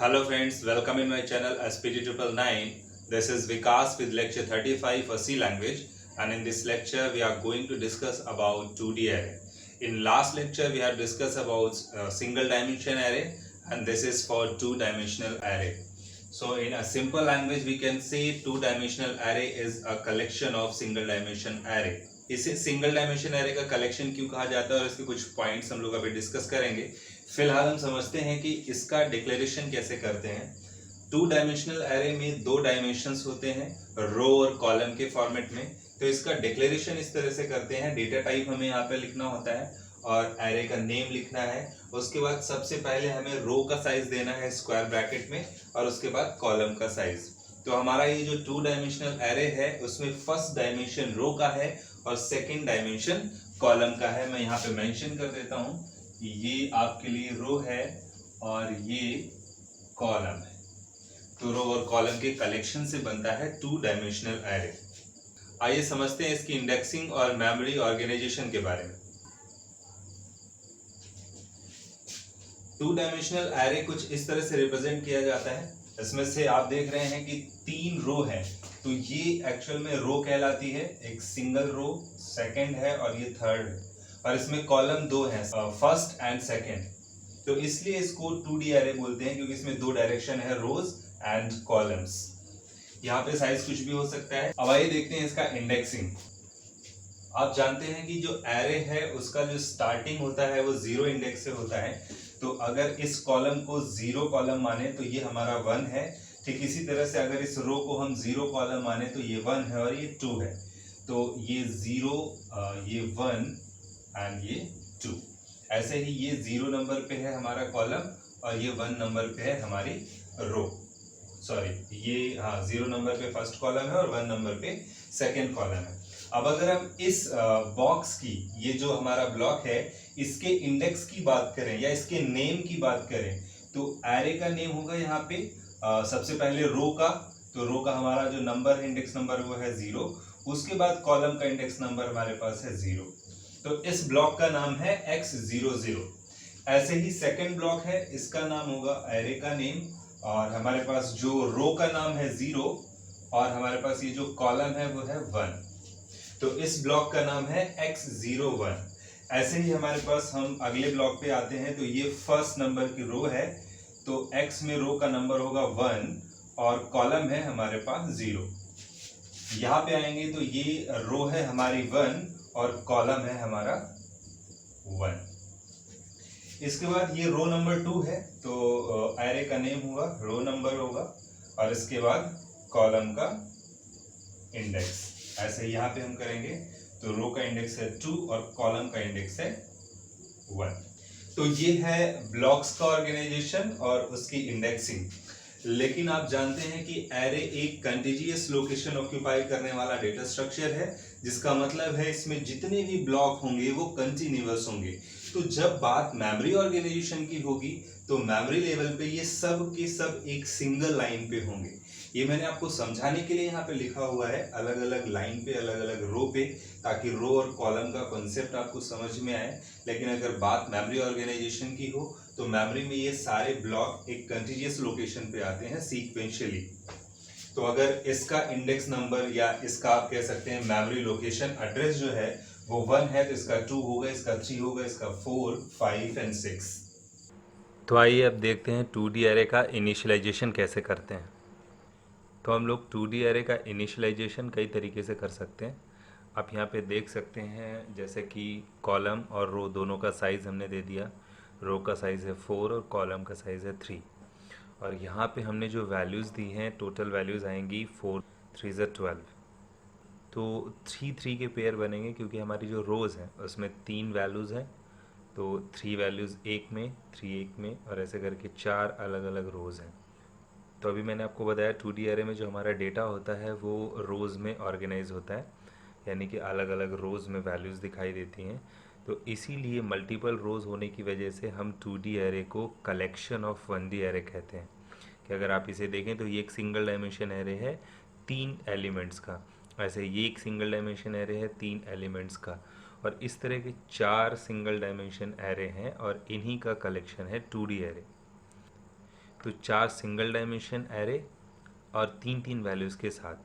Hello friends, welcome in my channel SPD999. This is Vikas with lecture 35 for C language, and in this lecture we are going to discuss about 2D array. In last lecture we have discussed about single dimension array, and this is for two-dimensional array. So in a simple language we can say two-dimensional array is a collection of single dimension array. इसे single dimension array का collection क्यों कहा जाता है और इसके कुछ points हम लोग अभी डिस्कस करेंगे। फिलहाल हम समझते हैं कि इसका डिक्लेरेशन कैसे करते हैं। टू डायमेंशनल एरे में दो डायमेंशंस होते हैं, रो और कॉलम के फॉर्मेट में। तो इसका डिक्लेरेशन इस तरह से करते हैं, डेटा टाइप हमें यहाँ पे लिखना होता है और एरे का नेम लिखना है। उसके बाद सबसे पहले हमें रो का साइज देना है स्क्वायर ब्रैकेट में, और उसके बाद कॉलम का साइज। तो हमारा ये जो टू डायमेंशनल एरे है उसमें फर्स्ट डायमेंशन रो का है और सेकंड डायमेंशन कॉलम का है। मैं यहाँ पे मेंशन कर देता हूँ, ये आपके लिए रो है और ये कॉलम है। तो रो और कॉलम के कलेक्शन से बनता है टू डायमेंशनल एरे। आइए समझते हैं इसकी इंडेक्सिंग और मेमोरी ऑर्गेनाइजेशन के बारे में। टू डायमेंशनल एरे कुछ इस तरह से रिप्रेजेंट किया जाता है। इसमें से आप देख रहे हैं कि तीन रो है, तो ये एक्चुअल में रो कहलाती है। एक सिंगल रो, सेकंड है और ये थर्ड है। और इसमें कॉलम दो हैं, फर्स्ट एंड सेकंड। तो इसलिए इसको 2D एरे बोलते हैं, क्योंकि इसमें दो डायरेक्शन है, रोज एंड कॉलम्स। यहाँ पे साइज कुछ भी हो सकता है। अब आइए देखते हैं इसका इंडेक्सिंग। आप जानते हैं कि जो एरे है उसका जो स्टार्टिंग होता है वो 0 इंडेक्स से होता है। तो अगर इस कॉलम को 0 कॉलम माने तो ये हमारा 1 है। ठीक इसी तरह से अगर इस रो को हम 0 कॉलम माने तो ये 1 है और ये 2 है। तो ये 0, ये 1 एंड ये 2। ऐसे ही ये 0 नंबर पे है हमारा कॉलम और ये 1 नंबर पे है हमारी रो। सॉरी, ये 0 नंबर पे फर्स्ट कॉलम है और 1 नंबर पे सेकेंड कॉलम है। अब अगर हम इस बॉक्स की, ये जो हमारा ब्लॉक है, इसके इंडेक्स की बात करें या इसके नेम की बात करें, तो एरे का नेम होगा यहाँ पे सबसे पहले रो का। तो रो का हमारा जो नंबर है, इंडेक्स नंबर, वो है 0। उसके बाद कॉलम का इंडेक्स नंबर हमारे पास है 0। तो इस ब्लॉक का नाम है x00। ऐसे ही सेकंड ब्लॉक है, इसका नाम होगा एरे का नेम, और हमारे पास जो रो का नाम है 0 और हमारे पास ये जो कॉलम है वो है 1। तो इस ब्लॉक का नाम है x01। ऐसे ही हमारे पास हम अगले ब्लॉक पे आते हैं, तो ये फर्स्ट नंबर की रो है, तो x में रो का नंबर होगा 1 और कॉलम है हमारे पास 0। यहाँ पे आएंगे तो ये रो है हमारी 1 और कॉलम है हमारा 1। इसके बाद ये रो नंबर 2 है, तो एरे का नेम होगा, रो नंबर होगा, और इसके बाद कॉलम का इंडेक्स। ऐसे यहाँ पे हम करेंगे तो रो का इंडेक्स है 2 और कॉलम का इंडेक्स है 1। तो ये है ब्लॉक्स का ऑर्गेनाइजेशन और उसकी इंडेक्सिंग। लेकिन आप जानते हैं कि एरे एक कंटिजियस लोकेशन ऑक्यूपाई करने वाला डेटा स्ट्रक्चर है, जिसका मतलब है इसमें जितने भी ब्लॉक होंगे वो कंटिन्यूअस होंगे। तो जब बात मेमोरी ऑर्गेनाइजेशन की होगी तो मेमोरी लेवल पे ये सब के सब एक सिंगल लाइन पे होंगे। ये मैंने आपको समझाने के लिए यहाँ पे लिखा हुआ है, अलग अलग लाइन पे, अलग अलग रो पे, ताकि रो और कॉलम का कॉन्सेप्ट आपको समझ में आए। लेकिन अगर बात मेमोरी ऑर्गेनाइजेशन की हो तो मेमोरी में ये सारे ब्लॉक एक कंटिन्यूअस लोकेशन पे आते हैं सीक्वेंशियली। तो अगर इसका इंडेक्स नंबर या इसका आप कह सकते हैं मेमोरी लोकेशन एड्रेस जो है वो 1 है, तो इसका 2 होगा, इसका 3 होगा, इसका 4, 5 एंड 6। तो आइए अब देखते हैं 2D एरे का इनिशियलाइजेशन कैसे करते हैं। तो हम लोग 2D एरे का इनिशियलाइजेशन कई तरीके से कर सकते हैं। आप यहाँ पे देख सकते हैं, जैसे कि कॉलम और रो दोनों का साइज़ हमने दे दिया। रो का साइज़ है 4 और कॉलम का साइज़ है 3। और यहाँ पे हमने जो वैल्यूज़ दी हैं, टोटल वैल्यूज़ आएंगी 4 3 ज़ा 12। तो 3 3 के पेयर बनेंगे, क्योंकि हमारी जो रोज़ हैं उसमें 3 वैल्यूज़ हैं। तो 3 वैल्यूज़ एक में, 3 एक में, और ऐसे करके 4 अलग अलग रोज़ हैं। तो अभी मैंने आपको बताया 2D एरे में जो हमारा डेटा होता है वो रोज़ में ऑर्गेनाइज होता है, यानी कि अलग अलग रोज़ में वैल्यूज़ दिखाई देती हैं। तो इसीलिए मल्टीपल रोज़ होने की वजह से हम 2D एरे को कलेक्शन ऑफ 1D एरे कहते हैं। कि अगर आप इसे देखें तो ये एक सिंगल डायमेंशन एरे है 3 एलिमेंट्स का, ऐसे ये एक सिंगल डायमेंशन एरे है 3 एलिमेंट्स का, और इस तरह के 4 सिंगल डायमेंशन एरे हैं और इन्हीं का कलेक्शन है 2D एरे। तो 4 सिंगल डायमेंशन एरे और 3 वैल्यूज़ के साथ,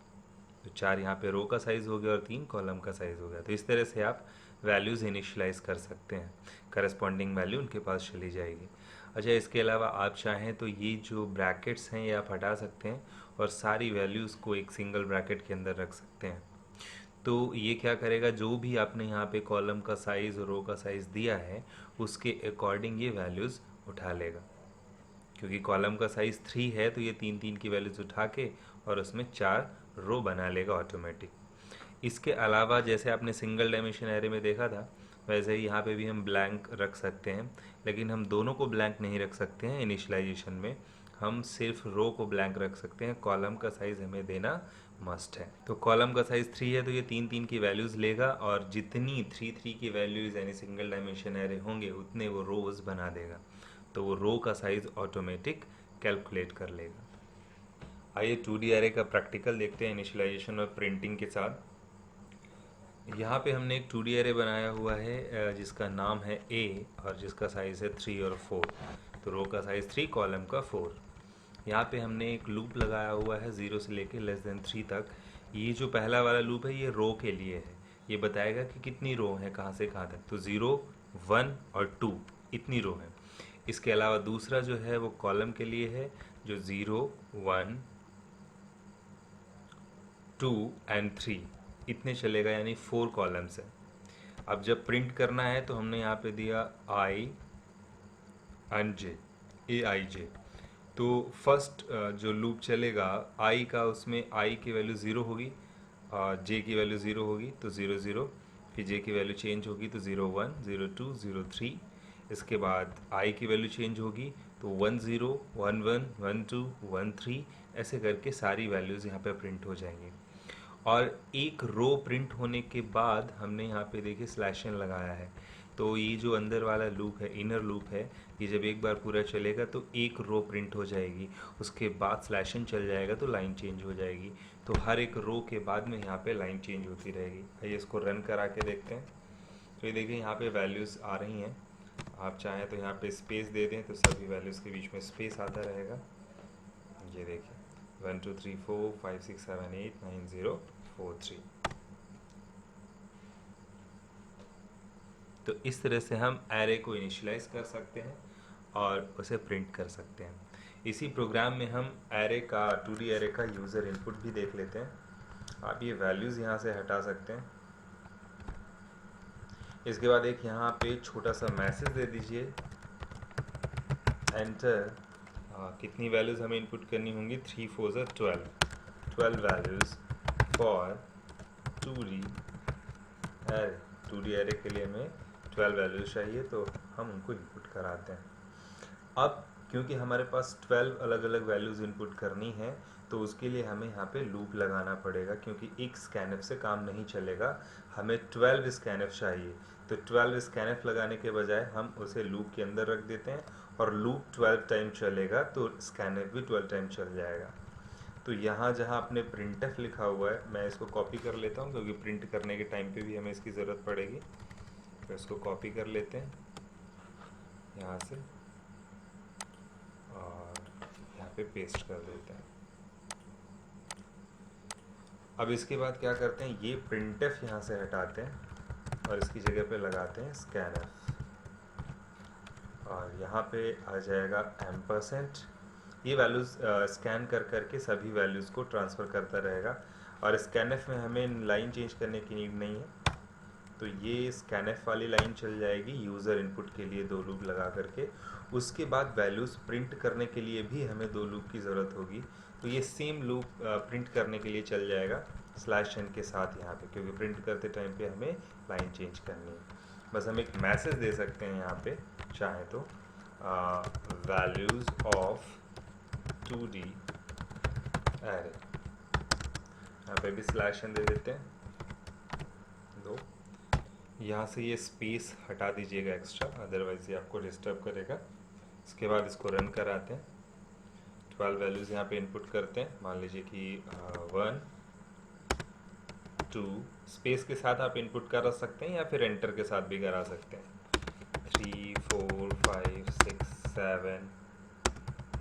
तो 4 यहाँ पे रो का साइज़ हो गया और 3 कॉलम का साइज़ हो गया। तो इस तरह से आप वैल्यूज़ इनिशलाइज कर सकते हैं, करस्पॉन्डिंग वैल्यू उनके पास चली जाएगी। अच्छा, इसके अलावा आप चाहें तो ये जो ब्रैकेट्स हैं ये आप हटा सकते हैं और सारी वैल्यूज़ को एक सिंगल ब्रैकेट के अंदर रख सकते हैं। तो ये क्या करेगा, जो भी आपने यहाँ पे कॉलम का साइज़ और रो का साइज़ दिया है उसके अकॉर्डिंग ये वैल्यूज़ उठा लेगा। क्योंकि कॉलम का साइज़ 3 है तो ये 3 की वैल्यूज़ उठा के और उसमें 4 रो बना लेगा ऑटोमेटिक। इसके अलावा जैसे आपने सिंगल डायमेंशन एरे में देखा था, वैसे ही यहाँ पे भी हम ब्लैंक रख सकते हैं, लेकिन हम दोनों को ब्लैंक नहीं रख सकते हैं इनिशियलाइजेशन में, हम सिर्फ रो को ब्लैंक रख सकते हैं। कॉलम का साइज़ हमें देना मस्ट है। तो कॉलम का साइज़ 3 है तो ये 3 की वैल्यूज़ लेगा और जितनी 3 की वैल्यूज़ यानी सिंगल डायमेंशन एरे होंगे उतने वो रोज़ बना देगा, तो वो रो का साइज़ ऑटोमेटिक कैलकुलेट कर लेगा। आइए 2D एरे का प्रैक्टिकल देखते हैं इनिशियलाइजेशन और प्रिंटिंग के साथ। यहाँ पे हमने एक 2D एरे बनाया हुआ है जिसका नाम है A और जिसका साइज़ है 3 और 4। तो रो का साइज़ 3, कॉलम का 4। यहाँ पे हमने एक लूप लगाया हुआ है 0 से लेके <3 तक। ये जो पहला वाला लूप है ये रो के लिए है, ये बताएगा कि कितनी रो है कहाँ से कहाँ तक। तो 0, 1 और 2 इतनी रो है। इसके अलावा दूसरा जो है वो कॉलम के लिए है, जो 0, 1, 2 एंड 3 इतने चलेगा, यानी 4 कॉलम्स है। अब जब प्रिंट करना है तो हमने यहाँ पे दिया I एंड J, AIJ। तो फर्स्ट जो लूप चलेगा I का, उसमें I की वैल्यू 0 होगी, J की वैल्यू 0 होगी तो 0 0, फिर J की वैल्यू चेंज होगी तो 0 1, 0 2, 0 3। इसके बाद I की वैल्यू चेंज होगी तो 1 0, 1 1, 1 2, 1 3, ऐसे करके सारी वैल्यूज़ यहाँ पे प्रिंट हो जाएंगी। और एक रो प्रिंट होने के बाद हमने यहाँ पे देखिए स्लैशन लगाया है, तो ये जो अंदर वाला लूप है, इनर लूप है, ये जब एक बार पूरा चलेगा तो एक रो प्रिंट हो जाएगी, उसके बाद स्लैशन चल जाएगा तो लाइन चेंज हो जाएगी। तो हर एक रो के बाद में यहाँ पे लाइन चेंज होती रहेगी। आइए इसको रन करा के देखते हैं। तो ये देखिए यहाँ पे वैल्यूज़ आ रही हैं, आप चाहें तो यहाँ पे स्पेस दे दें तो सभी वैल्यूज़ के बीच में स्पेस आता रहेगा। ये देखिए 1 2 3 4 5 6 7 8 9 0 4 3। तो इस तरह से हम एरे को इनिशियलाइज कर सकते हैं और उसे प्रिंट कर सकते हैं। इसी प्रोग्राम में हम एरे का 2D एरे का यूज़र इनपुट भी देख लेते हैं। आप ये वैल्यूज़ यहाँ से हटा सकते हैं। इसके बाद एक यहाँ पे छोटा सा मैसेज दे दीजिए, एंटर। कितनी वैल्यूज़ हमें इनपुट करनी होंगी, 3 4 12 values for 2D array. 2D array के लिए हमें 12 वैल्यूज़ चाहिए, तो हम उनको इनपुट कराते हैं। अब क्योंकि हमारे पास 12 अलग अलग वैल्यूज़ इनपुट करनी है तो उसके लिए हमें यहाँ पे लूप लगाना पड़ेगा, क्योंकि एक स्कैनफ से काम नहीं चलेगा, हमें 12 स्कैनफ चाहिए। तो 12 स्कैनफ लगाने के बजाय हम उसे लूप के अंदर रख देते हैं और लूप 12 टाइम चलेगा तो स्कैनफ भी 12 टाइम चल जाएगा। तो यहाँ जहाँ आपने प्रिंटफ लिखा हुआ है, मैं इसको कॉपी कर लेता हूँ क्योंकि प्रिंट करने के टाइम पे भी हमें इसकी ज़रूरत पड़ेगी। तो इसको कॉपी कर लेते हैं यहाँ से और यहाँ पे पेस्ट कर देते हैं। अब इसके बाद क्या करते हैं, ये प्रिंटफ यहाँ से हटाते हैं और इसकी जगह पे लगाते हैं स्कैनफ, और यहाँ पे आ जाएगा एम्परसेंट। ये वैल्यूज़ स्कैन कर करके सभी वैल्यूज़ को ट्रांसफ़र करता रहेगा, और स्कैनफ में हमें लाइन चेंज करने की नीड नहीं है। तो ये स्कैनफ वाली लाइन चल जाएगी यूज़र इनपुट के लिए 2 लूप लगा करके। उसके बाद वैल्यूज़ प्रिंट करने के लिए भी हमें 2 लूप की ज़रूरत होगी, तो ये सेम लूप प्रिंट करने के लिए चल जाएगा /n के साथ यहाँ पे, क्योंकि प्रिंट करते टाइम पे हमें लाइन चेंज करनी है। बस हम एक मैसेज दे सकते हैं यहाँ पे चाहें तो, वैल्यूज़ ऑफ 2D एरे, यहाँ पे भी /n दे देते हैं। दो यहाँ से ये स्पेस हटा दीजिएगा एक्स्ट्रा, अदरवाइज ये आपको डिस्टर्ब करेगा। इसके बाद इसको रन कराते हैं। 12 वैल्यूज़ यहाँ पे इनपुट करते हैं। मान लीजिए कि 1 2 स्पेस के साथ आप इनपुट करा सकते हैं या फिर एंटर के साथ भी करा सकते हैं। 3 4 5 6 7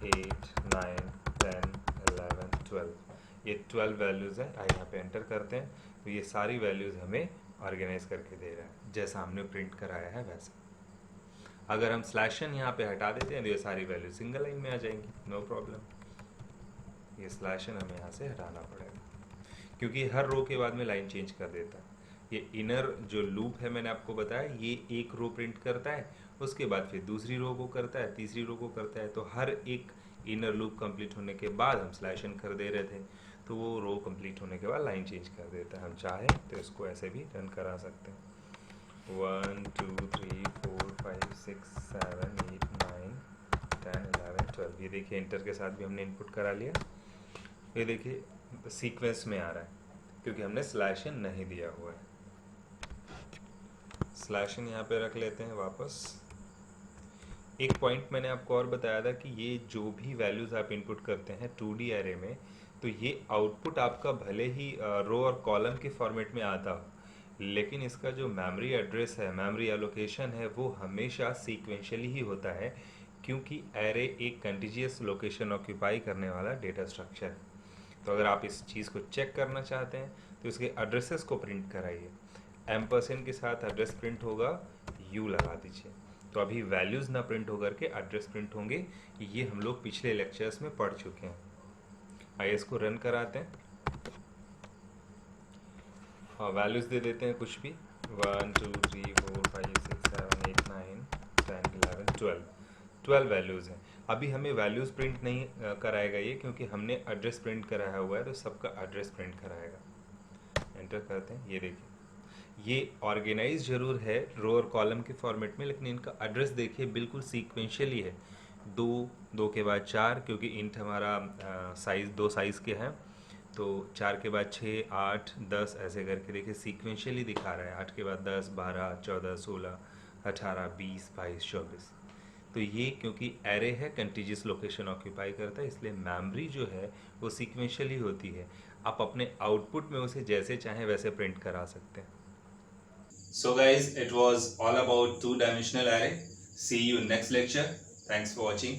8 9 10 11 12 ये 12 वैल्यूज़ हैं। यहाँ पे एंटर करते हैं तो ये सारी वैल्यूज़ हमें ऑर्गेनाइज करके दे रहा है जैसा हमने प्रिंट कराया है वैसा। अगर हम स्लैशन यहाँ पे हटा देते हैं तो ये सारी वैल्यू सिंगल लाइन में आ जाएंगी, नो प्रॉब्लम। ये स्लैशन हमें यहाँ से हटाना पड़ेगा क्योंकि हर रो के बाद में लाइन चेंज कर देता है। ये इनर जो लूप है मैंने आपको बताया, ये एक रो प्रिंट करता है, उसके बाद फिर दूसरी रो को करता है, तीसरी रो को करता है। तो हर एक इनर लूप कंप्लीट होने के बाद हम स्लैशन कर दे रहे थे तो वो रो कंप्लीट होने के बाद लाइन चेंज कर देता है। हम चाहें तो इसको ऐसे भी रन करा सकते हैं। 1 2 3 4 5 6 7 8 9 10 11 12 ये देखिए इंटर के साथ भी हमने इनपुट करा लिया। ये देखिए सीक्वेंस में आ रहा है क्योंकि हमने स्लैशन नहीं दिया हुआ है। स्लैशन यहाँ पे रख लेते हैं वापस। एक पॉइंट मैंने आपको और बताया था कि ये जो भी वैल्यूज़ आप इनपुट करते हैं 2D एरे में, तो ये आउटपुट आपका भले ही रो और कॉलम के फॉर्मेट में आता हो, लेकिन इसका जो मेमोरी एड्रेस है, मेमोरी एलोकेशन है, वो हमेशा सीक्वेंशियली ही होता है क्योंकि एरे एक कंटिजियस लोकेशन ऑक्यूपाई करने वाला डेटा स्ट्रक्चर है। तो अगर आप इस चीज़ को चेक करना चाहते हैं तो इसके एड्रेसेस को प्रिंट कराइए। एम्परसेंड के साथ एड्रेस प्रिंट होगा, यू लगा दीजिए। तो अभी वैल्यूज़ ना प्रिंट होकर के एड्रेस प्रिंट होंगे, ये हम लोग पिछले लेक्चर्स में पढ़ चुके हैं। आइए इसको रन कराते हैं। हाँ, वैल्यूज़ दे देते हैं कुछ भी, 1 2 3 4 5 6 7 8 9 10 11 12 12 वैल्यूज़ हैं। अभी हमें वैल्यूज़ प्रिंट नहीं कराएगा ये क्योंकि हमने एड्रेस प्रिंट कराया हुआ है, तो सबका एड्रेस प्रिंट कराएगा। एंटर करते हैं। ये देखिए ये ऑर्गेनाइज जरूर है रो और कॉलम के फॉर्मेट में, लेकिन इनका एड्रेस देखिए बिल्कुल सीक्वेंशियली है। 2 के बाद 4 क्योंकि इंट हमारा साइज़ 2 साइज़ के हैं, तो 4 के बाद 6 8 10 ऐसे करके देखिए सीक्वेंशियली दिखा रहा है। 8 के बाद 10 12 14 16 18 20 22 24। तो ये क्योंकि एरे है, कंटिजियस लोकेशन ऑक्यूपाई करता है, इसलिए मेमोरी जो है वो सीक्वेंशियली होती है। आप अपने आउटपुट में उसे जैसे चाहें वैसे प्रिंट करा सकते हैं। So guys, it was all about two-dimensional array. See you next lecture. Thanks for watching.